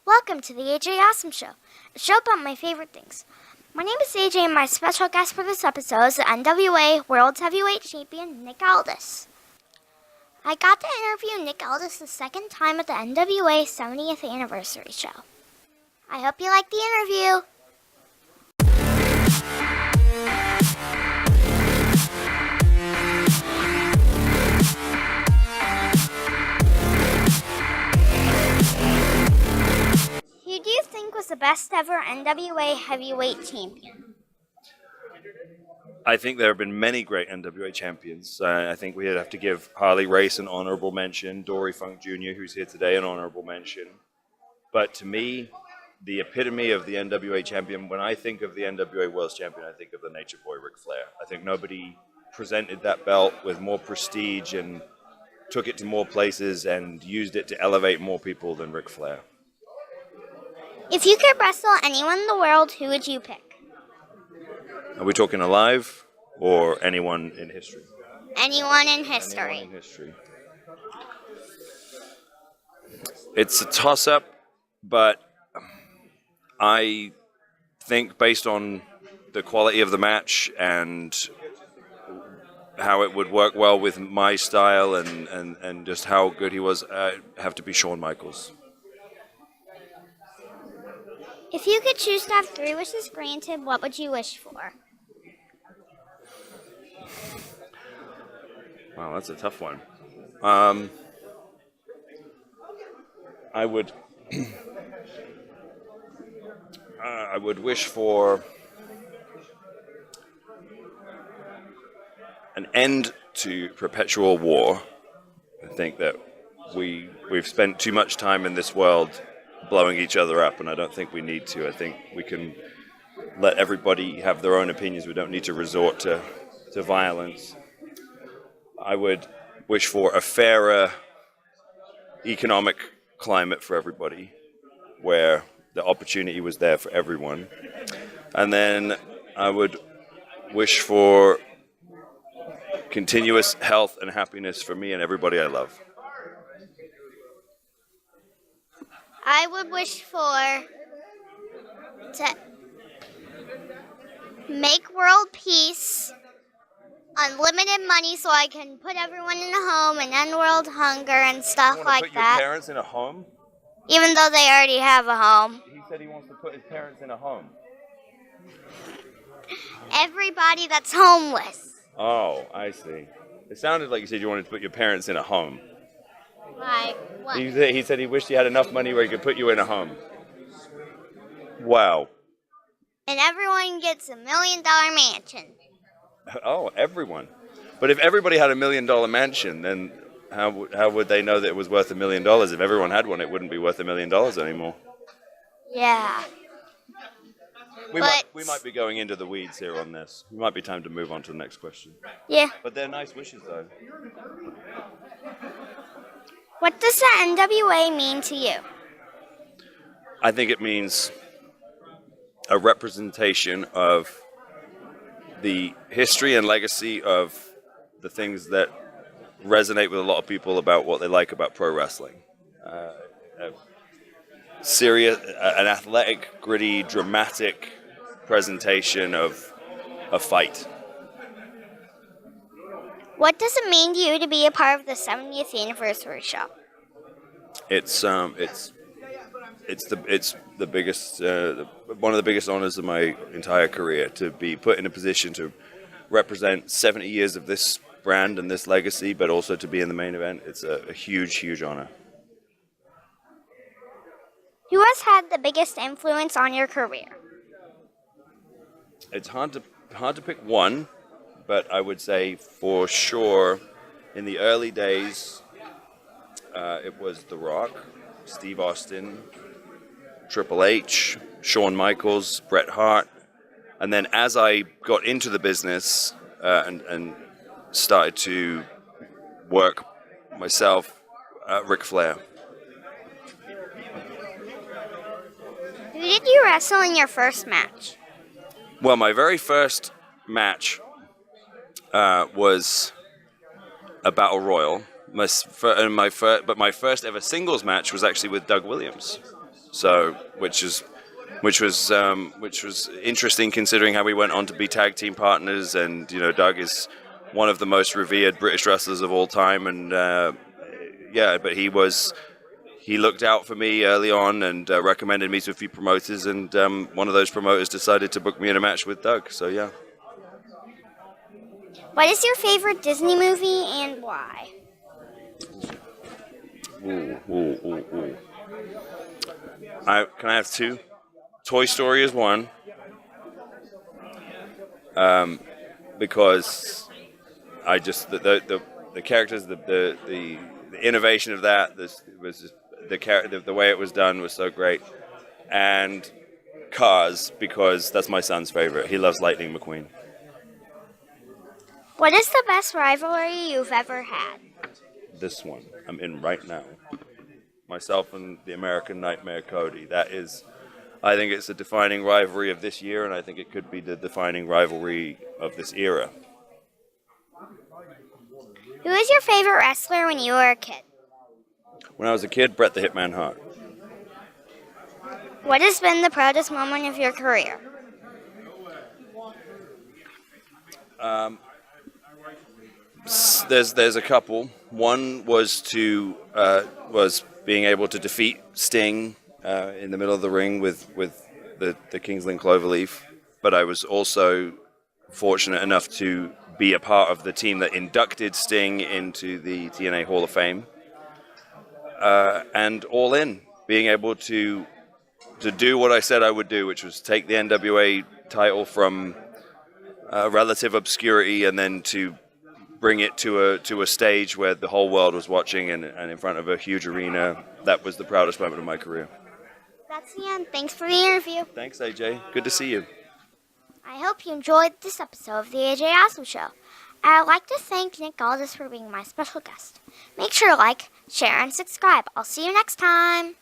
Welcome to the AJ Awesome Show, a show about my favorite things. My name is AJ and my special guest for this episode is the NWA World Heavyweight Champion Nick Aldis. I got to interview Nick Aldis the second time at the NWA 70th Anniversary Show. I hope you like the interview. Who do you think was the best ever NWA heavyweight champion? I think there have been many great NWA champions. I think we'd have to give Harley Race an honorable mention, Dory Funk Jr., who's here today, an honorable mention. But to me, the epitome of the NWA champion, when I think of the NWA World Champion, I think of the Nature Boy Ric Flair. I think nobody presented that belt with more prestige and took it to more places and used it to elevate more people than Ric Flair. If you could wrestle anyone in the world, who would you pick? Are we talking alive or anyone in history? Anyone in history. Anyone in history. It's a toss-up, but I think based on the quality of the match and how it would work well with my style and just how good he was, I have to be Shawn Michaels. If you could choose to have 3 wishes granted, what would you wish for? Wow, that's a tough one. I would I would wish for an end to perpetual war. I think that we've spent too much time in this world blowing each other up, and I don't think we need to. I think we can let everybody have their own opinions. We don't need to resort to violence. I would wish for a fairer economic climate for everybody, where the opportunity was there for everyone. And then I would wish for continuous health and happiness for me and everybody I love. I would wish for to make world peace, unlimited money so I can put everyone in a home and end world hunger and stuff You want to like put your that. parents in a home? Even though they already have a home. He said he wants to put his parents in a home. Everybody that's homeless. Oh, I see. It sounded like you said you wanted to put your parents in a home. Like what? He said he wished he had enough money where he could put you in a home. Wow. And everyone gets $1 million mansion. Oh, everyone. But if everybody had $1 million mansion, then how would they know that it was worth $1 million? If everyone had one, it wouldn't be worth $1 million anymore. Yeah. We might be going into the weeds here on this. It might be time to move on to the next question. Yeah. But they're nice wishes, though. What does the NWA mean to you? I think it means a representation of the history and legacy of the things that resonate with a lot of people about what they like about pro wrestling. An athletic, gritty, dramatic presentation of a fight. What does it mean to you to be a part of the 70th Anniversary Show? It's the biggest one of the biggest honors of my entire career, to be put in a position to represent 70 years of this brand and this legacy, but also to be in the main event. It's a huge honor. Who has had the biggest influence on your career? It's hard to pick one, but I would say for sure in the early days it was The Rock, Steve Austin, Triple H, Shawn Michaels, Bret Hart, and then as I got into the business and started to work myself, Ric Flair. Who did you wrestle in your first match? Well, my very first match was a battle royal. My first ever singles match was actually with Doug Williams. So, which was interesting considering how we went on to be tag team partners. And Doug is one of the most revered British wrestlers of all time, and yeah, but he looked out for me early on and recommended me to a few promoters, and one of those promoters decided to book me in a match with Doug. So yeah. What is your favorite Disney movie and why? Ooh, ooh, ooh, ooh. Can I have two? Toy Story is one, because I just the characters, the innovation of that, this was just, the way it was done was so great. And Cars, because that's my son's favorite. He loves Lightning McQueen. What is the best rivalry you've ever had? This one I'm in right now. Myself and the American Nightmare Cody. I think it's a defining rivalry of this year, and I think it could be the defining rivalry of this era. Who is your favorite wrestler when you were a kid? When I was a kid, Bret the Hitman Hart. What has been the proudest moment of your career? There's a couple. One was being able to defeat Sting in the middle of the ring with the Kingsland Cloverleaf, but I was also fortunate enough to be a part of the team that inducted Sting into the TNA Hall of Fame. And All In, being able to do what I said I would do, which was take the NWA title from relative obscurity and then to bring it to a stage where the whole world was watching and in front of a huge arena. That was the proudest moment of my career. That's the end. Thanks for the interview. Thanks, AJ. Good to see you. I hope you enjoyed this episode of the AJ Awesome Show. I'd like to thank Nick Aldis for being my special guest. Make sure to like, share, and subscribe. I'll see you next time.